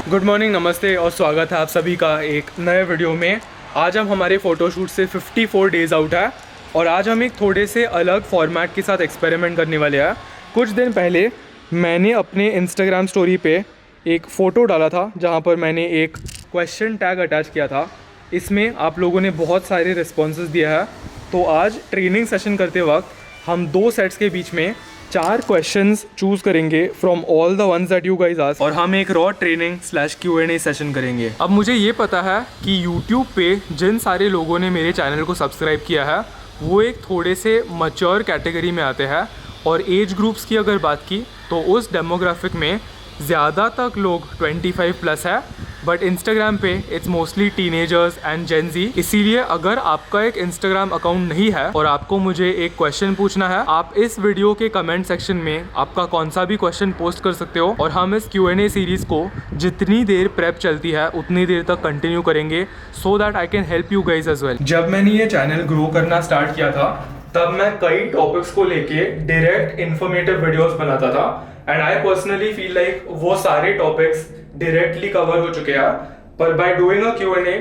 Good morning, नमस्ते और स्वागत है आप सभी का एक नए वीडियो में। आज हम हमारे फ़ोटोशूट से 54 डेज़ आउट है और आज हम एक थोड़े से अलग फॉर्मेट के साथ एक्सपेरिमेंट करने वाले हैं। कुछ दिन पहले मैंने अपने इंस्टाग्राम स्टोरी पे एक फ़ोटो डाला था जहाँ पर मैंने एक क्वेश्चन टैग अटैच किया था। इसमें आप लोगों ने बहुत सारे रिस्पॉन्सेज दिया है, तो आज ट्रेनिंग सेशन करते वक्त हम 2 सेट्स के बीच में 4 क्वेश्चंस चूज़ करेंगे from all the ones that you guys asked और हम एक रॉ ट्रेनिंग / Q&A सेशन करेंगे। अब मुझे ये पता है कि यूट्यूब पे जिन सारे लोगों ने मेरे चैनल को सब्सक्राइब किया है वो एक थोड़े से मैच्योर कैटेगरी में आते हैं, और एज ग्रुप्स की अगर बात की तो उस डेमोग्राफिक में ज़्यादा तक लोग 25 प्लस है, बट इंस्टाग्राम पे इट्स मोस्टली टीनेजर्स एंड जेन जी। इसीलिए अगर आपका एक इंस्टाग्राम अकाउंट नहीं है और आपको मुझे एक क्वेश्चन पूछना है, आप इस वीडियो के कमेंट सेक्शन में आपका कौन सा भी क्वेश्चन पोस्ट कर सकते हो और हम इस Q&A सीरीज को जितनी देर प्रेप चलती है उतनी देर तक कंटिन्यू करेंगे, so that I can help you guys as well. जब मैंने ये चैनल ग्रो करना स्टार्ट किया था तब मैं कई टॉपिक्स को लेके डायरेक्ट इन्फॉर्मेटिव वीडियोस बनाता था, and I personally feel like वो सारे टॉपिक्स डायरेक्टली कवर हो चुके हैं। पर बाय डूइंग अ Q&A,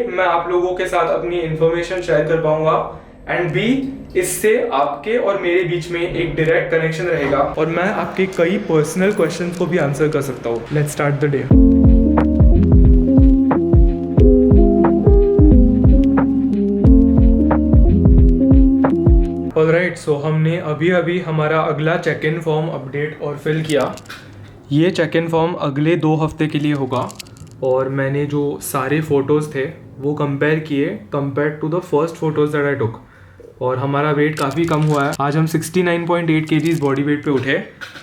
मैं आप लोगों के साथ अपनी इंफॉर्मेशन शेयर कर पाऊंगा, एंड बी इससे आपके और मेरे बीच में एक डायरेक्ट कनेक्शन रहेगा और मैं आपके कई पर्सनल क्वेश्चंस को भी आंसर कर सकता हूँ। Let's start the day. Alright, so हमने अभी हमारा अगला चेक इन फॉर्म अपडेट और फिल किया। ये चेक इन फॉर्म अगले 2 हफ्ते के लिए होगा और मैंने जो सारे फ़ोटोज़ थे वो कंपेयर किए compare to the first photos that I took, और हमारा वेट काफ़ी कम हुआ है। आज हम 69.8 kgs बॉडी वेट पे उठे।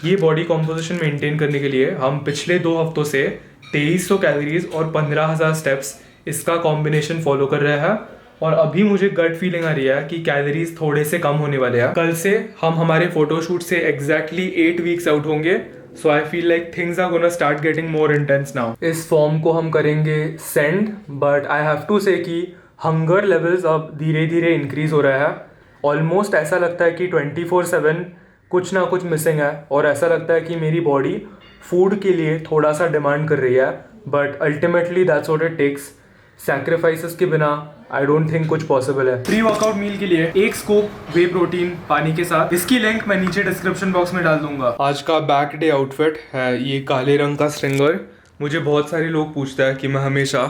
ये बॉडी कॉम्पोजिशन मेंटेन करने के लिए हम पिछले 2 हफ्तों से 2300 कैलोरीज और 15,000 स्टेप्स इसका कॉम्बिनेशन फॉलो कर रहे हैं, और अभी मुझे गट फीलिंग आ रही है कि कैलोरीज थोड़े से कम होने वाले हैं। कल से हम हमारे फोटोशूट से एग्जैक्टली 8 वीक्स आउट होंगे, so I feel like things are gonna start getting more intense now. इस फॉर्म को हम करेंगे send, but I have to say कि हंगर लेवल्स अब धीरे धीरे इंक्रीज हो रहा है। ऑलमोस्ट ऐसा लगता है कि 24/7 कुछ ना कुछ मिसिंग है, और ऐसा लगता है कि मेरी बॉडी फूड के लिए थोड़ा सा डिमांड कर रही है, but ultimately that's what it takes. Sacrifices के बिना आई डोंट थिंक कुछ पॉसिबल है। प्री वर्कआउट मील के लिए 1 स्कूप वे प्रोटीन पानी के साथ, इसकी लिंक मैं नीचे डिस्क्रिप्शन बॉक्स में डाल दूंगा। आज का बैक डे आउटफिट है ये काले रंग का स्ट्रिंगर। मुझे बहुत सारे लोग पूछता है कि मैं हमेशा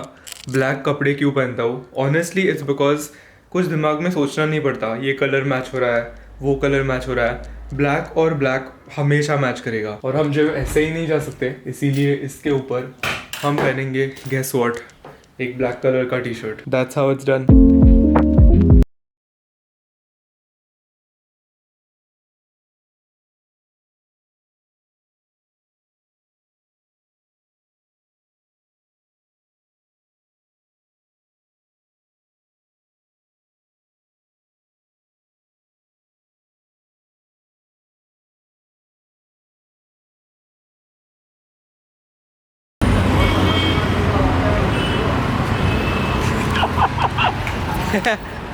ब्लैक कपड़े क्यों पहनता हूँ। ऑनेस्टली इट्स बिकॉज कुछ दिमाग में सोचना नहीं पड़ता, ये कलर मैच हो रहा है, वो कलर मैच हो रहा है, ब्लैक और ब्लैक हमेशा मैच करेगा। और हम जो ऐसे ही नहीं जा सकते, इसीलिए इसके ऊपर हम पहनेंगे गेस व्हाट, एक ब्लैक कलर का T shirt. That's how it's done.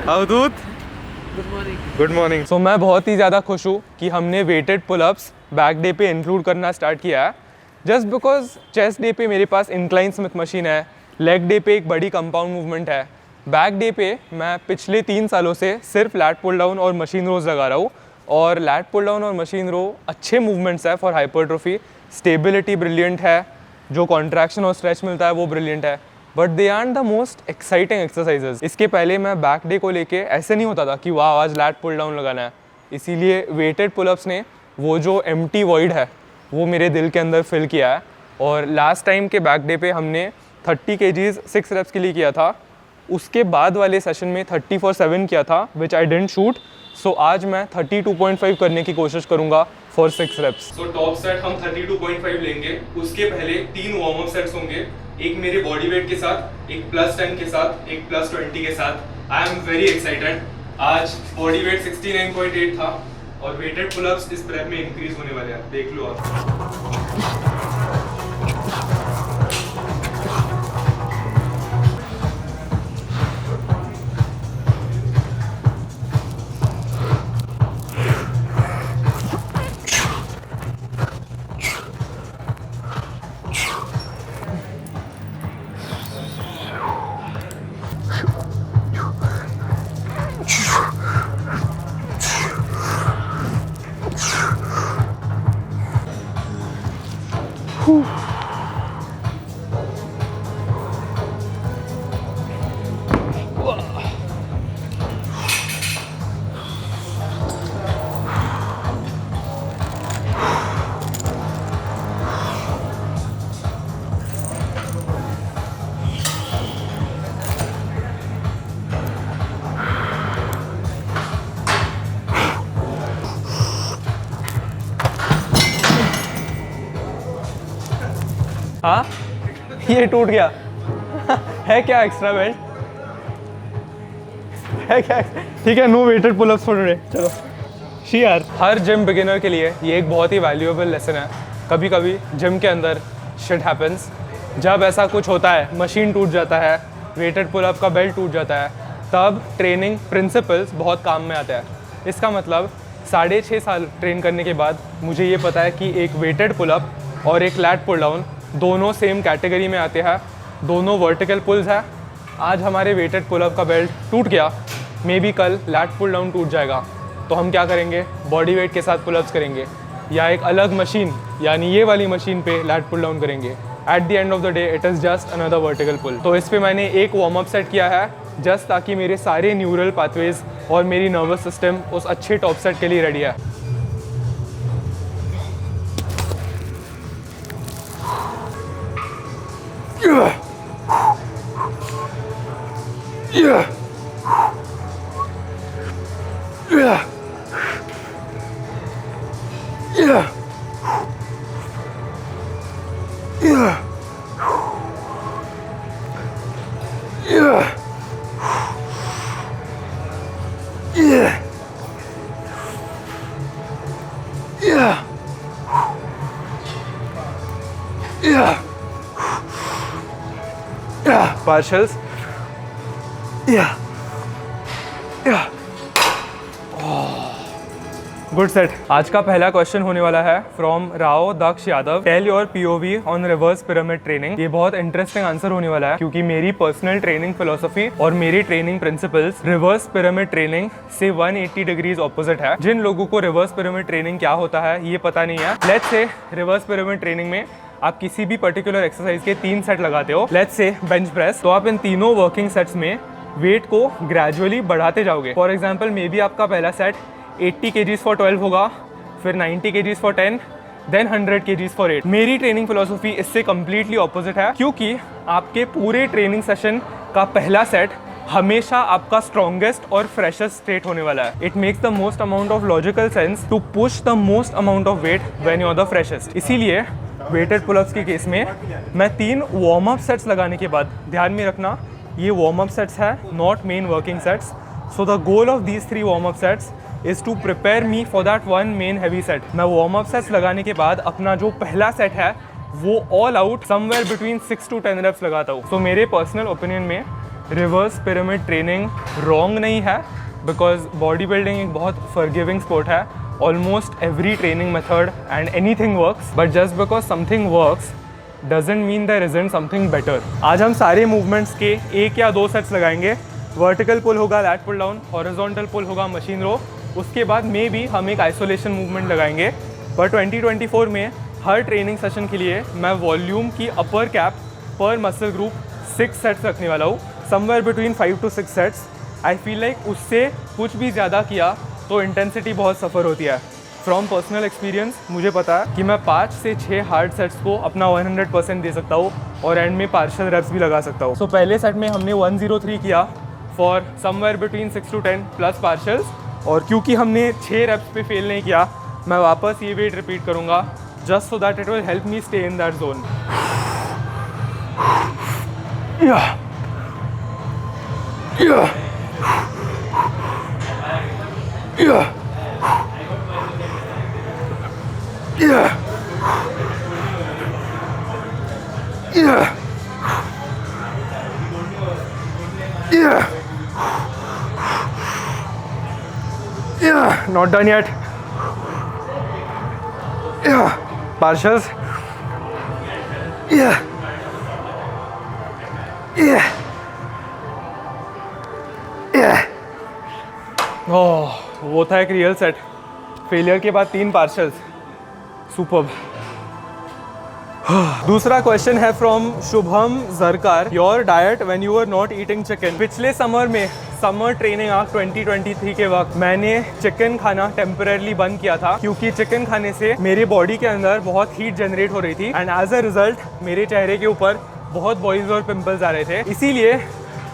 Avdhoot, good morning. So मैं बहुत ही ज़्यादा खुश हूँ कि हमने वेटेड पुलअप्स बैक डे पे इंक्लूड करना स्टार्ट किया है, जस्ट बिकॉज चेस्ट डे पे मेरे पास इंक्लाइन स्मिथ मशीन है, लेग डे पे एक बड़ी कंपाउंड मूवमेंट है, बैक डे पे मैं पिछले 3 सालों से सिर्फ लैट पुल डाउन और मशीन रोज लगा रहा हूँ, और लैट पुल डाउन और मशीन रो अच्छे मूवमेंट्स है फॉर हाइपरट्रोफी। स्टेबिलिटी ब्रिलियंट है, जो कॉन्ट्रैक्शन और स्ट्रेच मिलता है वो ब्रिलियंट है, but they are the most exciting exercises. इसके पहले मैं बैक डे को लेके ऐसे नहीं होता था कि वाह आज लैट पुल डाउन लगाना है, इसीलिए वेटेड पुलअप्स ने वो जो एम्प्टी वॉइड है वो मेरे दिल के अंदर फिल किया है। और लास्ट टाइम के बैक डे पे हमने 30 kgs 6 reps के लिए किया था, उसके बाद वाले सेशन में 30 for 7 किया था, विच आई डेंट शूट। सो आज मैं 32.5 करने की कोशिश करूंगा for 6 reps। So top set हम 32.5 लेंगे, उसके पहले 3 वार्म अप सेट्स होंगे, एक मेरे बॉडी वेट के साथ, एक +10 के साथ, एक +20 के साथ। I am very excited. आज बॉडी वेट 69.8 था और वेटेड पुलअप्स इस प्रेप में इंक्रीज होने वाले हैं, देख लो आप। हाँ, ये टूट गया। है क्या एक्स्ट्रा बेल्ट? है क्या? ठीक है, no weighted pullups for today. चलो शी यार, हर जिम बिगिनर के लिए ये एक बहुत ही वैल्यूएबल लेसन है। कभी कभी जिम के अंदर शिट हैपेंस। जब ऐसा कुछ होता है, मशीन टूट जाता है, वेटेड पुलअप का बेल्ट टूट जाता है, तब ट्रेनिंग प्रिंसिपल्स बहुत काम में आते हैं। इसका मतलब 6.5 साल ट्रेन करने के बाद मुझे ये पता है कि एक वेटेड पुलअप और एक लैट पुल डाउन दोनों सेम कैटेगरी में आते हैं, दोनों वर्टिकल पुल्स हैं। आज हमारे वेटेड पुलअप का बेल्ट टूट गया, मे बी कल लैट पुल डाउन टूट जाएगा, तो हम क्या करेंगे? बॉडी वेट के साथ पुलअप्स करेंगे या एक अलग मशीन यानी ये वाली मशीन पे लैट पुल डाउन करेंगे। At the end of the day it is just another vertical pull. तो इस पर मैंने एक वार्म अप सेट किया है जस्ट ताकि मेरे सारे न्यूरल पाथवेज और मेरी नर्वस सिस्टम उस अच्छे टॉप सेट के लिए रेडी है। Partials. Good set. आज का पहला क्वेश्चन होने वाला है from Rao Daksh Yadav. Tell your POV on reverse pyramid training. ये बहुत इंटरेस्टिंग आंसर होने वाला है क्योंकि मेरी पर्सनल ट्रेनिंग फिलोसफी और मेरी training principles reverse pyramid training से 180 डिग्रीज ऑपोजिट है। जिन लोगों को रिवर्स पिरामिड ट्रेनिंग क्या होता है ये पता नहीं है, let's say reverse pyramid training में आप किसी भी पर्टिकुलर एक्सरसाइज के 3 सेट लगाते हो, लेट्स से बेंच प्रेस, तो आप इन तीनों वर्किंग सेट्स में वेट को ग्रेजुअली बढ़ाते जाओगे। फॉर एग्जांपल मे बी आपका पहला सेट 80 kgs फॉर 12 होगा, फिर 90 kgs for 10, then 100 kgs for 8। मेरी ट्रेनिंग फिलोसफी इससे कम्प्लीटली ऑपोजिट है क्योंकि आपके पूरे ट्रेनिंग सेशन का पहला सेट हमेशा आपका स्ट्रॉन्गेस्ट और फ्रेशेस्ट स्टेट होने वाला है। It makes the most amount of logical sense to push the most amount of weight when you are the freshest. इसीलिए वेटेड पुलअप्स के केस में मैं 3 वार्म अप सेट्स लगाने के बाद, ध्यान में रखना ये वार्म अप सेट्स है, not main working sets. So the goal of these 3 warm up sets is to prepare me for that one main heavy set. मैं वार्म अप सेट्स लगाने के बाद अपना जो पहला सेट है वो all out somewhere between 6 to 10 reps लगाता हूँ। सो मेरे पर्सनल ओपिनियन में रिवर्स पिरामिड ट्रेनिंग रॉन्ग नहीं है बिकॉज बॉडी बिल्डिंग एक बहुत फॉरगिविंग स्पोर्ट है। Almost every training method and anything works, but just because something works doesn't mean there isn't something better. आज हम सारे मूवमेंट्स के 1 या 2 सेट्स लगाएंगे। वर्टिकल पुल होगा लैट पुल डाउन, हॉरिजॉन्टल पुल होगा मशीन रो, उसके बाद में भी हम एक आइसोलेशन मूवमेंट लगाएंगे। पर 2024 में हर ट्रेनिंग सेशन के लिए मैं वॉल्यूम की अपर कैप पर मसल ग्रुप 6 सेट्स रखने वाला हूँ, somewhere between 5 to 6 sets. I feel like उससे कुछ भी ज़्यादा किया तो इंटेंसिटी बहुत सफ़र होती है। फ्रॉम पर्सनल एक्सपीरियंस मुझे पता है कि मैं 5 से 6 हार्ड सेट्स को अपना 100% दे सकता हूँ और एंड में पार्शियल रेप्स भी लगा सकता हूँ। सो पहले सेट में हमने 103 किया for somewhere between 6 to 10 plus partials, और क्योंकि हमने 6 रेप्स पे फेल नहीं किया मैं वापस ये वेट रिपीट करूँगा just so that it will help me stay in that zone. Not done yet. Partials. वो था एक रियल सेट। फेलियर के बाद 3 पार्शल्स। सुपर्ब। दूसरा क्वेश्चन है from Shubham Jarkar, your diet when you are not eating chicken. पिछले summer में summer training arc 2023 के वक्त मैंने चिकन खाना टेम्परेरली बंद किया था, क्योंकि चिकन खाने से मेरे बॉडी के अंदर बहुत हीट जनरेट हो रही थी एंड एज अ रिजल्ट मेरे चेहरे के ऊपर बहुत बॉइज और पिंपल्स आ रहे थे। इसीलिए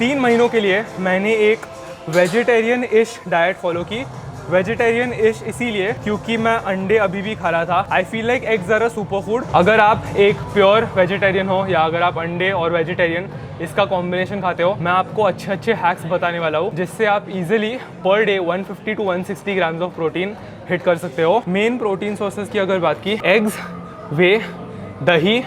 3 महीनों के लिए मैंने एक वेजिटेरियन इश डाइट फॉलो की। वेजिटेरियन इश इसीलिए क्योंकि मैं अंडे अभी भी खा रहा था। I feel like eggs are a super food. अगर आप एक प्योर वेजिटेरियन हो या अगर आप अंडे और वेजिटेरियन इसका कॉम्बिनेशन खाते हो, मैं आपको अच्छे अच्छे हैक्स बताने वाला हूँ जिससे आप easily per day 150 to 160 grams of protein hit कर सकते हो। मेन प्रोटीन सोर्सेज की अगर बात की, एग्स, वे, दही,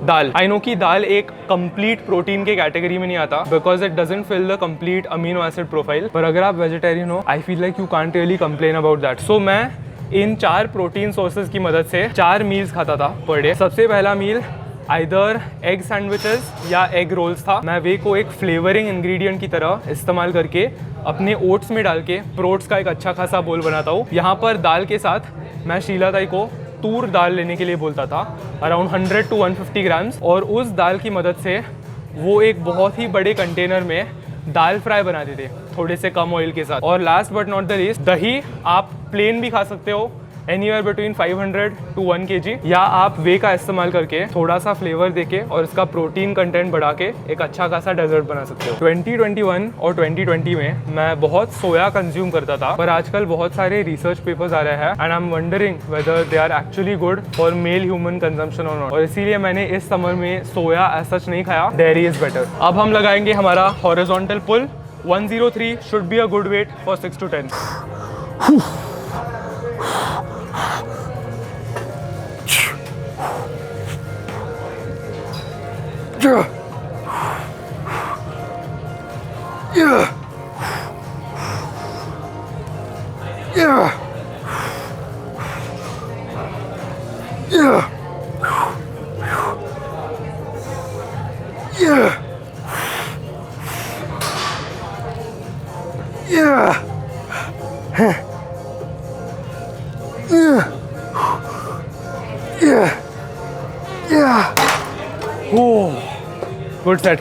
दाल। आई नो कि दाल एक कंप्लीट प्रोटीन के कैटेगरी में नहीं आता because it doesn't fill the complete amino acid profile, पर अगर आप वेजिटेरियन हो I feel like you can't really complain about that. So मैं इन 4 प्रोटीन सोर्सेज की मदद से 4 मील्स खाता था पर डे। सबसे पहला मील आइदर एग सैंडविचेस या एग रोल्स था। मैं वे को एक फ्लेवरिंग इंग्रेडिएंट की तरह इस्तेमाल करके अपने ओट्स में डाल के प्रोट्स का एक अच्छा खासा बोल बनाता हूँ। यहाँ पर दाल के साथ मैं शीलाताई को तूर दाल लेने के लिए बोलता था, अराउंड 100 to 150 ग्राम्स, और उस दाल की मदद से वो एक बहुत ही बड़े कंटेनर में दाल फ्राई बनाते थे थोड़े से कम ऑयल के साथ। और last but not the least, दही आप प्लेन भी खा सकते हो, एनीवेयर बिटवीन 500 to 1 kg, या आप वे का इस्तेमाल करके थोड़ा सा फ्लेवर देके और इसका प्रोटीन कंटेंट बढ़ा के एक अच्छा खासा डेजर्ट बना सकते हो। 2021 और 2020 में मैं बहुत सोया कंज्यूम करता था, पर आजकल बहुत सारे रिसर्च पेपर्स आ रहे हैं and I am wondering whether they are actually good for male human consumption और नॉट, और इसीलिए मैंने इस समर में सोया एज सच नहीं खाया। Dairy is better. अब हम लगाएंगे हमारा horizontal pull. 103 should be a good weight for 6 to 10। Yeah. Yeah. Yeah. Yeah. Yeah. Yeah. Yeah. Yeah. Yeah. Oh. Good set.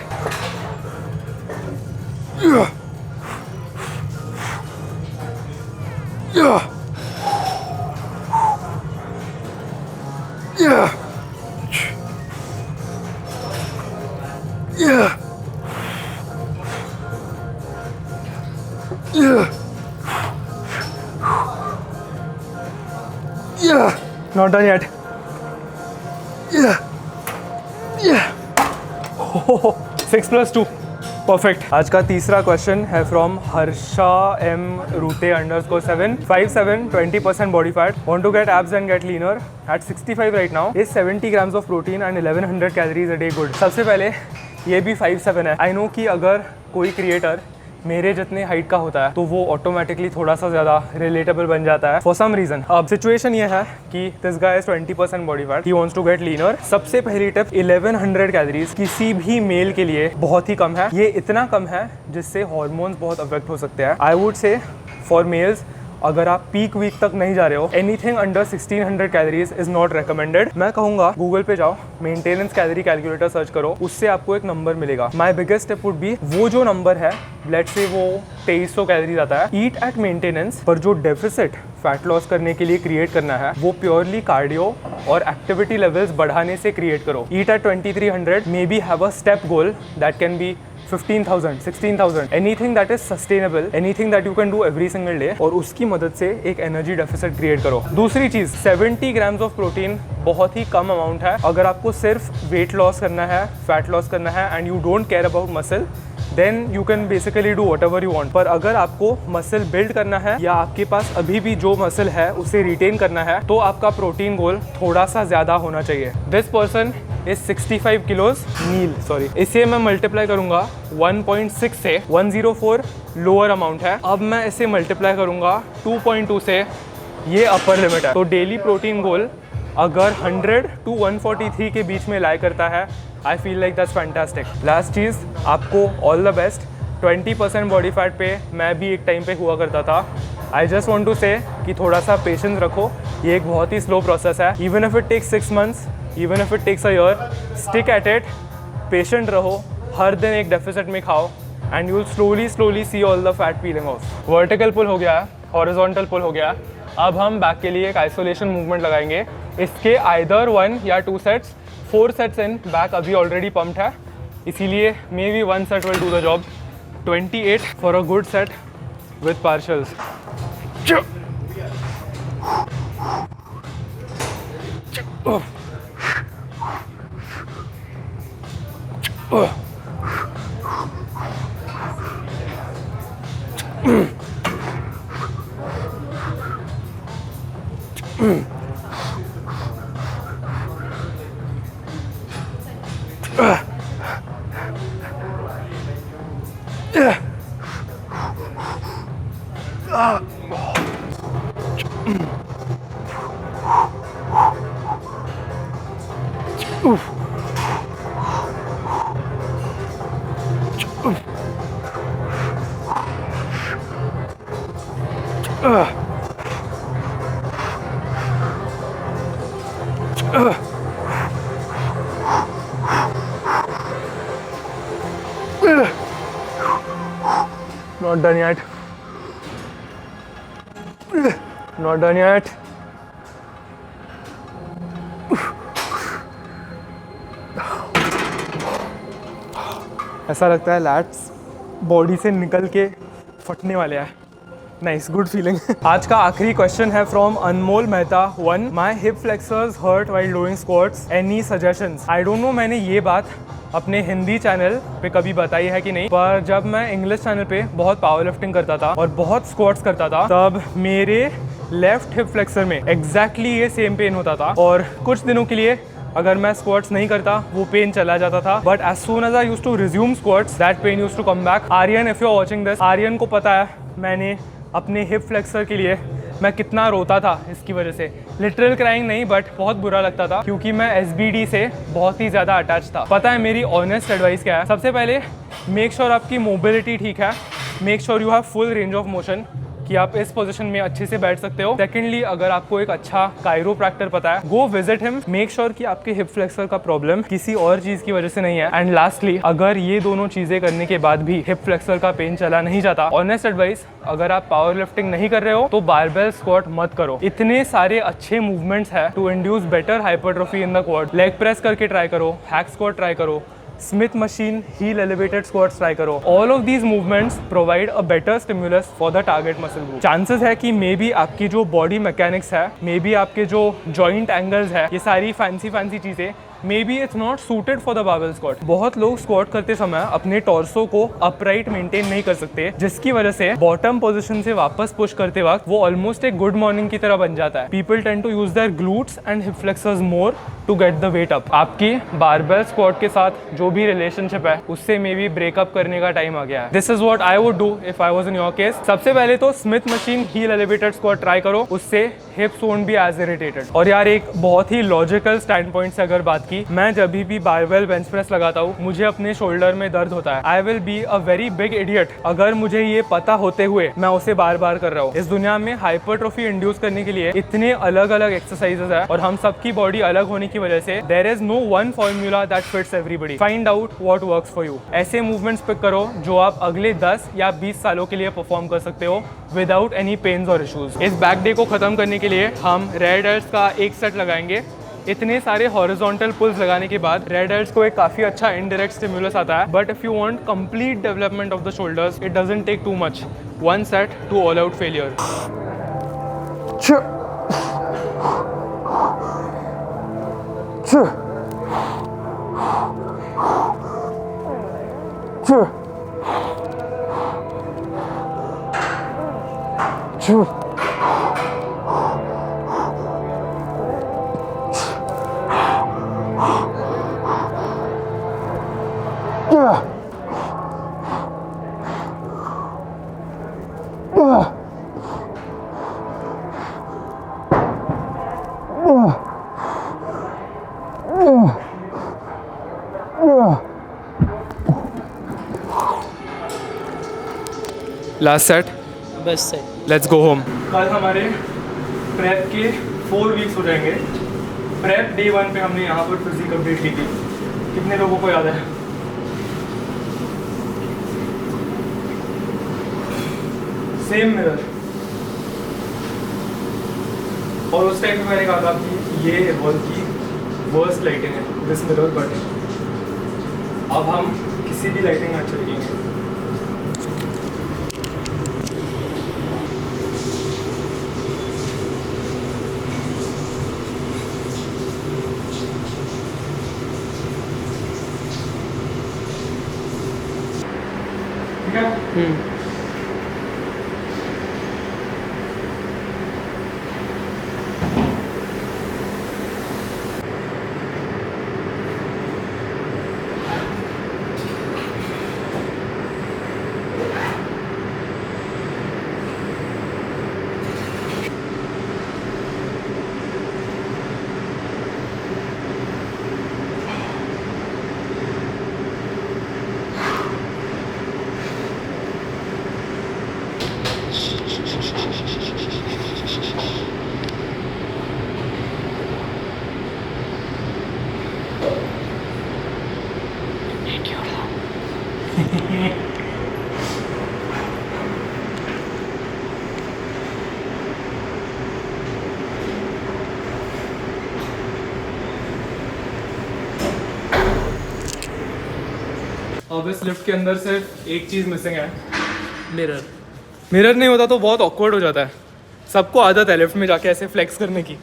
Yeah. Yeah. Yeah. Yeah. Yeah. Yeah. Not done yet. Yeah. Yeah. 6+2 perfect. आज का तीसरा question है from Harsha M रूते _7 5'7", 20% body fat, want to get abs and get leaner at 65 right now, is 70 grams of protein and 1100 calories a day good? सबसे पहले ये भी 5'7" है। I know कि अगर कोई क्रिएटर मेरे जितने हाइट का होता है तो वो ऑटोमेटिकली थोड़ा सा ज़्यादा रिलेटेबल बन जाता है फॉर सम रीज़न। अब सिचुएशन ये है कि this guy is 20% body fat, he wants to get leaner. सबसे पहली टिप, 1100 कैलोरीज किसी भी मेल के लिए बहुत ही कम है। ये इतना कम है जिससे हार्मोन्स बहुत अफेक्ट हो सकते हैं। I would say for mails, अगर आप पीक वीक तक नहीं जा रहे हो, anything under 1600 calories is not recommended. मैं कहूँगा गूगल पे जाओ, मेंटेनेंस कैलोरी कैलकुलेटर सर्च करो, उससे आपको एक नंबर मिलेगा। My biggest tip would be, वो जो नंबर है लेट्स से वो 2300 कैलोरीज आता है, ईट एट मेंटेनेंस, पर जो डेफिसिट फैट लॉस करने के लिए क्रिएट करना है वो प्योरली कार्डियो और एक्टिविटी लेवल्स बढ़ाने से क्रिएट करो। Eat at 2300, maybe have a step goal that can be 15,000, 16,000, anything that is sustainable, anything that you can do every single day, और उसकी मदद से एक एनर्जी डेफिसिट क्रिएट करो। दूसरी चीज, 70 ग्राम्स ऑफ प्रोटीन बहुत ही कम अमाउंट है। अगर आपको सिर्फ वेट लॉस करना है, फैट लॉस करना है and you don't care about muscle, then you can basically do whatever you want. पर अगर आपको मसल बिल्ड करना है या आपके पास अभी भी जो मसल है उसे रिटेन करना है, तो आपका प्रोटीन गोल थोड़ा सा ज्यादा होना चाहिए। This person is 65 kilos meal, sorry, इसे मैं मल्टीप्लाई करूंगा 1.6 से, 104 लोअर अमाउंट है। अब मैं इसे मल्टीप्लाई करूंगा 2.2 से, ये अपर लिमिट है। तो डेली प्रोटीन गोल अगर 100 to 143 के बीच में लाई करता है, I feel like that's fantastic. Last चीज़, आपको all the best. 20% body fat पे मैं भी एक टाइम पे हुआ करता था। I just want to say कि थोड़ा सा पेशेंस रखो, ये एक बहुत ही स्लो प्रोसेस है। Even if it takes 6 months, even if it takes a year, stick at it, patient रहो, हर दिन एक डेफिसिट में खाओ and you will slowly see all the fat peeling off. Vertical pull हो गया है, हॉरिजॉन्टल पुल हो गया। अब हम बैक के लिए एक आइसोलेशन मूवमेंट लगाएंगे। इसके आइदर 1 या 2 सेट्स, 4 सेट्स इन बैक अभी ऑलरेडी पम्प्ड है, इसीलिए maybe 1 set will do the job. 28 for a good set with partials. Not done yet. Not done yet. ऐसा लगता है लैट्स बॉडी से निकल के फटने वाले हैं। Nice, good feeling. आज का आखिरी क्वेश्चन है from Anmol Mehta 1। My hip flexors hurt while doing squats, any suggestions? I don't know मैंने ये बात अपने हिंदी चैनल पे कभी बताई है कि नहीं, पर जब मैं इंग्लिश चैनल पे बहुत पावर लिफ्टिंग करता था और बहुत स्क्वाट्स करता था, तब मेरे लेफ्ट हिप फ्लेक्सर में एग्जैक्टली ये सेम पेन होता था। और कुछ दिनों के लिए अगर मैं स्क्वाट्स नहीं करता, वो पेन चला जाता था, but as soon as I used to resume squats, that pain used to come back. Aryan, if you are watching this, Aryan को पता है मैंने अपने हिप फ्लेक्सर के लिए मैं कितना रोता था इसकी वजह से। लिटरल क्राइंग नहीं, बट बहुत बुरा लगता था क्योंकि मैं SBD से बहुत ही ज़्यादा अटैच था। पता है मेरी ऑनेस्ट एडवाइस क्या है? सबसे पहले मेक श्योर आपकी मोबिलिटी ठीक है, make sure you have full range of motion, कि आप इस पोजीशन में अच्छे से बैठ सकते हो। सेकेंडली, अगर आपको एक अच्छा कायरोप्रैक्टर पता है, go visit him, make sure कि आपके हिप फ्लेक्सर का प्रॉब्लम किसी और चीज़ की वजह से नहीं है। एंड लास्टली, अगर ये दोनों चीज़ें करने के बाद भी हिप फ्लेक्सर का पेन चला नहीं जाता, ऑनेस्ट एडवाइस, अगर आप पावर लिफ्टिंग नहीं कर रहे हो तो बारबेल स्क्वाट मत करो। इतने सारे अच्छे मूवमेंट्स है to induce better hypertrophy in the quad. Leg press करके ट्राई करो, हैक स्क्वाट ट्राई करो, Smith machine heel elevated squats try करो। All of these movements provide a better stimulus for the target muscle group. Chances है कि may be आपकी जो body mechanics है, may be आपके जो जॉइंट एंगल्स है, ये सारी फैंसी चीज़ें may be it's not suited for the barbell squat. बहुत लोग स्क्वाट करते समय अपने टॉर्सो को अपराइट मेंटेन नहीं कर सकते, जिसकी वजह से बॉटम पोजीशन से वापस पुश करते वक्त वो ऑलमोस्ट एक गुड मॉर्निंग की तरह बन जाता है। People tend to use their glutes and hip flexors more to get the weight up. आपकी बारबेल स्क्वाट के साथ जो भी रिलेशनशिप है, उससे मे बी ब्रेकअप करने का टाइम आ गया है। This is what I would do if I was in your case. सबसे पहले तो Smith machine heel elevated squat try करो, उससे hips won't be as irritated. और यार, एक बहुत ही लॉजिकल स्टैंड पॉइंट से अगर बात की, मैं जब भी बारबेल बेंच प्रेस लगाता हूँ, मुझे अपने शोल्डर में दर्द होता है। I will be a very big idiot अगर मुझे ये पता होते हुए मैं उसे बार बार कर रहा हूँ। इस दुनिया में हाइपरट्रोफी इंड्यूस करने के लिए इतने अलग अलग एक्सरसाइजेस है और हम सबकी बॉडी अलग होने की वजह से there is no one formula that fits everybody. Find out what works for you. ऐसे मूवमेंट्स पिक करो जो आप अगले 10 या 20 सालों के लिए परफॉर्म कर सकते हो विदाउट एनी पेन्स और इश्यूज। इस बैक डे को खत्म करने के लिए हम रेड एल्स का एक सेट लगाएंगे। इतने सारे हॉरिजॉन्टल पुल्स लगाने के बाद रेड एल्स को एक काफ़ी अच्छा इनडायरेक्ट स्टिमुलस आता है, but if you want complete development of the shoulders, it doesn't take too much. One set to all out failure. Last set, best set. Let's go home. कल हमारे prep के 4 weeks हो जाएंगे prep day 1 पे हमने यहाँ पर physique complete की थी। कितने लोगों को याद है? Same mirror. और उस टाइम पे मैंने कहा था कि ये वॉल की वर्स्ट लाइटिंग है, दिस मिरर बट अब हम किसी भी लाइटिंग में अच्छे दिखेंगे। ठीक है? अब इस लिफ्ट के अंदर सिर्फ एक चीज़ मिसिंग है, मिरर। मिरर नहीं होता तो बहुत ऑकवर्ड हो जाता है। सबको आदत है लिफ्ट में जाके ऐसे फ्लेक्स करने की,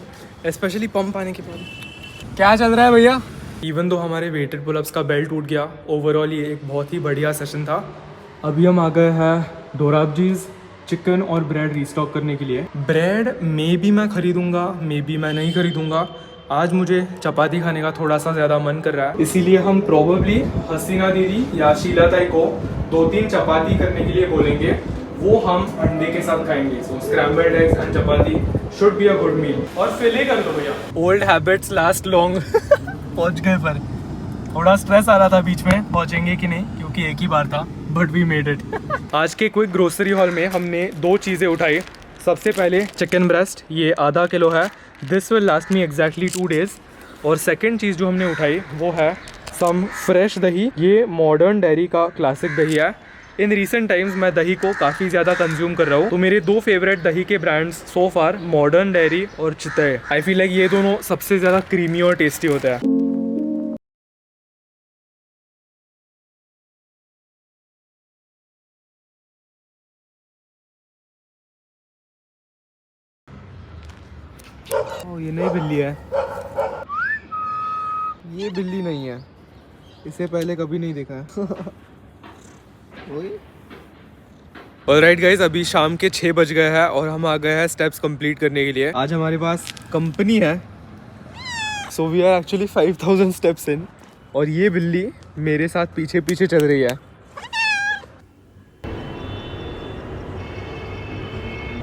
स्पेशली पंप आने के बाद। क्या चल रहा है भैया? इवन दो हमारे वेटेड पुलअप्स का बेल्ट टूट गया, ओवरऑल ये एक बहुत ही बढ़िया सेशन था। अभी हम आ गए हैं दोराबजीज चिकन और ब्रेड रीस्टॉक करने के लिए। ब्रेड मे बी मैं खरीदूंगा, मे बी मैं नहीं खरीदूंगा। आज मुझे चपाती खाने का थोड़ा सा ज़्यादा मन कर रहा है, इसीलिए हम प्रोबेबली हसीना दीदी या शीला ताई को 2-3 चपाती करने के लिए बोलेंगे, वो हम अंडे के साथ खाएंगे। So scrambled eggs and chapati should be a good meal. और फिले कर दो भैया। Old habits last long. पहुंच गए, पर थोड़ा स्ट्रेस आ रहा था बीच में पहुंचेंगे कि नहीं, क्योंकि एक ही बार था, बट वी मेड इट। आज के क्विक ग्रोसरी हॉल में हमने 2 चीज़ें उठाई। सबसे पहले चिकन ब्रेस्ट, ये आधा किलो है, this will last me exactly 2 days। और सेकंड चीज़ जो हमने उठाई वो है सम फ्रेश दही। ये मॉडर्न डेयरी का क्लासिक दही है। इन रिसेंट टाइम्स मैं दही को काफ़ी ज़्यादा कंज्यूम कर रहा हूँ, तो मेरे 2 फेवरेट दही के ब्रांड्स सो फार मॉडर्न डेयरी और चितय। आई फील लाइक ये दोनों सबसे ज़्यादा क्रीमी और टेस्टी होता है। ओ, ये नई बिल्ली है। ये बिल्ली नहीं है, इसे पहले कभी नहीं देखा है। ऑलराइट गाइज, अभी शाम के 6 बज गए हैं और हम आ गए हैं स्टेप्स कंप्लीट करने के लिए। आज हमारे पास कंपनी है, so we are actually 5000 steps in. और ये बिल्ली मेरे साथ पीछे पीछे चल रही है।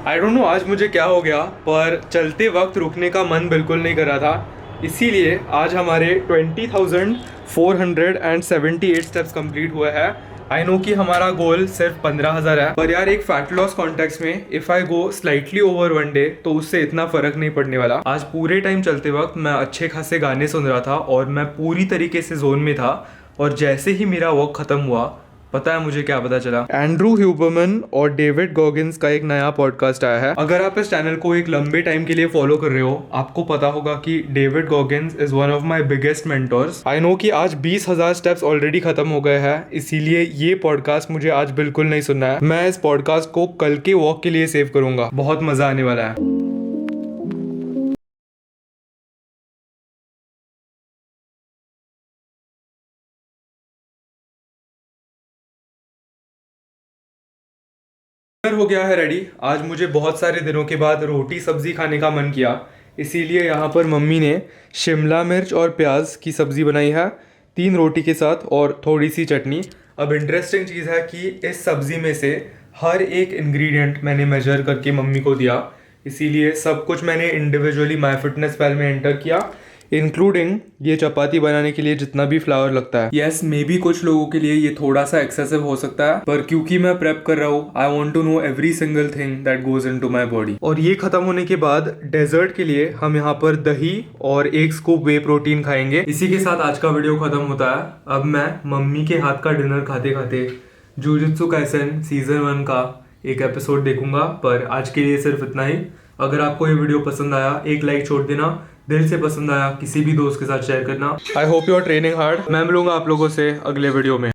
आई डोंट नो आज मुझे क्या हो गया, पर चलते वक्त रुकने का मन बिल्कुल नहीं कर रहा था। इसीलिए आज हमारे 20,478 स्टेप्स कंप्लीट हुए हैं। आई नो कि हमारा गोल सिर्फ 15,000 है, पर यार एक फैट लॉस कॉन्टेक्स्ट में if I go slightly over 1 day तो उससे इतना फ़र्क नहीं पड़ने वाला। आज पूरे टाइम चलते वक्त मैं अच्छे खासे गाने सुन रहा था और मैं पूरी तरीके से जोन में था। और जैसे ही मेरा वॉक ख़त्म हुआ, पता है मुझे क्या पता चला? एंड्रू ह्यूबरमन और डेविड गॉगिन्स का एक नया पॉडकास्ट आया है। अगर आप इस चैनल को एक लंबे टाइम के लिए फॉलो कर रहे हो, आपको पता होगा कि David Goggins is one of my biggest mentors. I know कि आज 20,000 स्टेप्स ऑलरेडी खत्म हो गए हैं, इसीलिए ये पॉडकास्ट मुझे आज बिल्कुल नहीं सुनना है। मैं इस पॉडकास्ट को कल के वॉक के लिए सेव करूंगा, बहुत मजा आने वाला है। हो गया है रेडी। आज मुझे बहुत सारे दिनों के बाद रोटी सब्जी खाने का मन किया, इसीलिए यहाँ पर मम्मी ने शिमला मिर्च और प्याज की सब्ज़ी बनाई है 3 रोटी के साथ और थोड़ी सी चटनी। अब इंटरेस्टिंग चीज़ है कि इस सब्ज़ी में से हर एक इंग्रेडिएंट मैंने मेजर करके मम्मी को दिया, इसीलिए सब कुछ मैंने इंडिविजुअली माई फिटनेस पैल में एंटर किया। इंक्लूडिंग ये चपाती बनाने के लिए जितना भी फ्लावर लगता है। यस, मे बी कुछ लोगों के लिए ये थोड़ा सा एक्सेसिव हो सकता है, पर क्योंकि मैं प्रेप कर रहा हूँ, I want to know every single thing that goes into my body. और ये खत्म होने के बाद डेजर्ट के लिए हम यहाँ पर दही और एक स्कूप वे प्रोटीन खाएंगे। इसी के साथ आज का वीडियो खत्म होता है। अब मैं मम्मी के हाथ का डिनर खाते खाते जुजुत्सु काइसेन सीजन 1 का एक एपिसोड देखूंगा। पर आज के लिए सिर्फ इतना ही। अगर आपको ये वीडियो पसंद आया, एक लाइक छोड़ देना। दिल से पसंद आया, किसी भी दोस्त के साथ शेयर करना। I hope you are training hard. मैं मिलूंगा आप लोगों से अगले वीडियो में।